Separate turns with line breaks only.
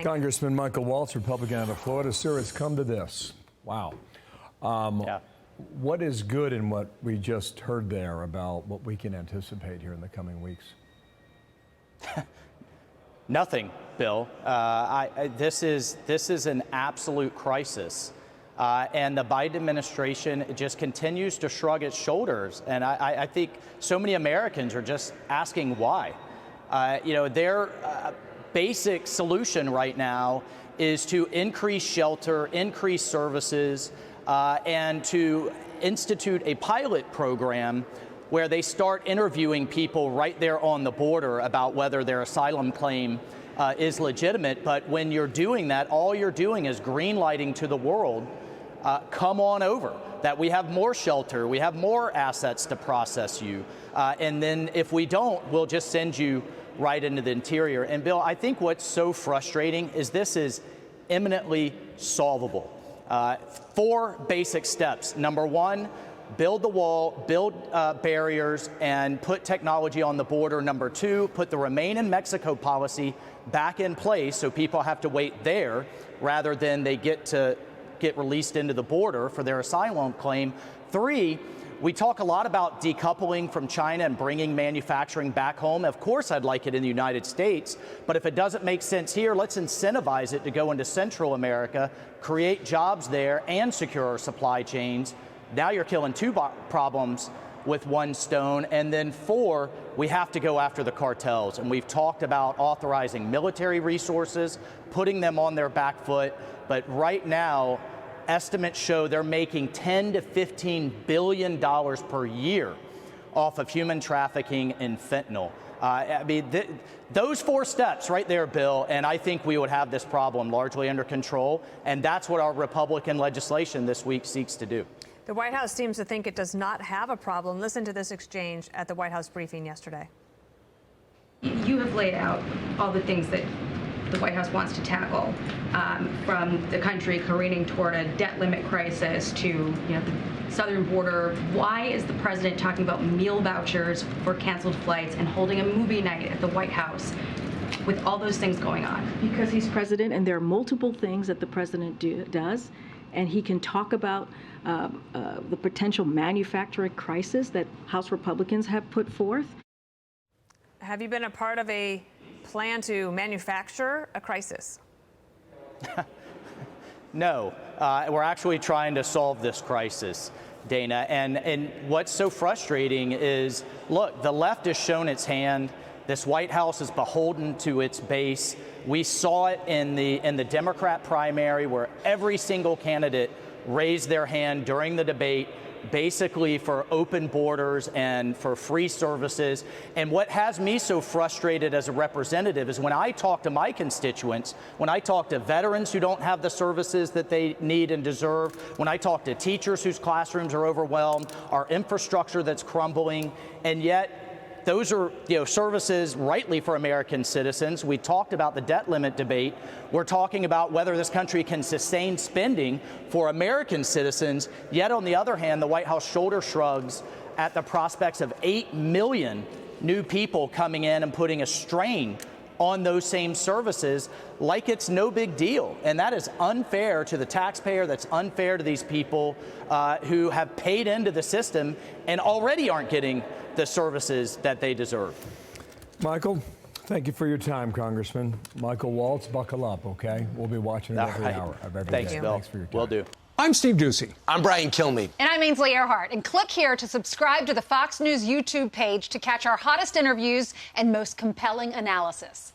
Congressman Michael Waltz, Republican out of Florida. Sir, it's come to this. Wow. What is good in what we just heard there about what we can anticipate here in the coming weeks?
Nothing, Bill. This is an absolute crisis. And the Biden administration just continues to shrug its shoulders. And I think so many Americans are just asking why. Their basic solution right now is to increase shelter, increase services, and to institute a pilot program where they start interviewing people right there on the border about whether their asylum claim is legitimate. But when you're doing that, all you're doing is greenlighting to the world, come on over, that we have more shelter, we have more assets to process you. And then if we don't, we'll just send you right into the interior. And Bill, I think what's so frustrating is this is imminently solvable. 4 basic steps. Number 1, build the wall, build barriers, and put technology on the border. Number 2, put the Remain in Mexico policy back in place so people have to wait there rather than they get released into the border for their asylum claim. 3, we talk a lot about decoupling from China and bringing manufacturing back home. Of course, I'd like it in the United States, but if it doesn't make sense here, let's incentivize it to go into Central America, create jobs there, and secure our supply chains. Now you're killing 2 problems with 1 stone. And then 4, we have to go after the cartels. And we've talked about authorizing military resources, putting them on their back foot. But right now, estimates show they're making $10 to $15 billion per year off of human trafficking and fentanyl. Those 4 steps right there, Bill, and I think we would have this problem largely under control. And that's what our Republican legislation this week seeks to do.
The White House seems to think it does not have a problem. Listen to this exchange at the White House briefing yesterday.
You have laid out all the things that the White House wants to tackle, from the country careening toward a debt limit crisis to the southern border. Why is the president talking about meal vouchers for canceled flights and holding a movie night at the White House with all those things going on?
Because he's president, and there are multiple things that the president does, and he can talk about the potential manufacturing crisis that House Republicans have put forth.
Have you been a part of a plan to manufacture a crisis?
No, we're actually trying to solve this crisis, Dana. And what's so frustrating is, look, the left has shown its hand. This White House is beholden to its base. We saw it in the Democrat primary where every single candidate raised their hand during the debate, basically for open borders and for free services. And what has me so frustrated as a representative is when I talk to my constituents, when I talk to veterans who don't have the services that they need and deserve, when I talk to teachers whose classrooms are overwhelmed, our infrastructure that's crumbling, and yet those are services rightly for American citizens. We talked about the debt limit debate. We're talking about whether this country can sustain spending for American citizens. Yet on the other hand, the White House shoulder shrugs at the prospects of 8 million new people coming in and putting a strain on those same services like it's no big deal. And that is unfair to the taxpayer. That's unfair to these people who have paid into the system and already aren't getting the services that they deserve.
Michael, thank you for your time, Congressman. Michael Waltz, buckle up, okay? We'll be watching it every hour of every
Thanks,
day.
Bill.
Thanks for your time.
Will do.
I'm Steve Ducey.
I'm Brian Kilmeade.
And I'm Ainsley Earhart. And click here to subscribe to the Fox News YouTube page to catch our hottest interviews and most compelling analysis.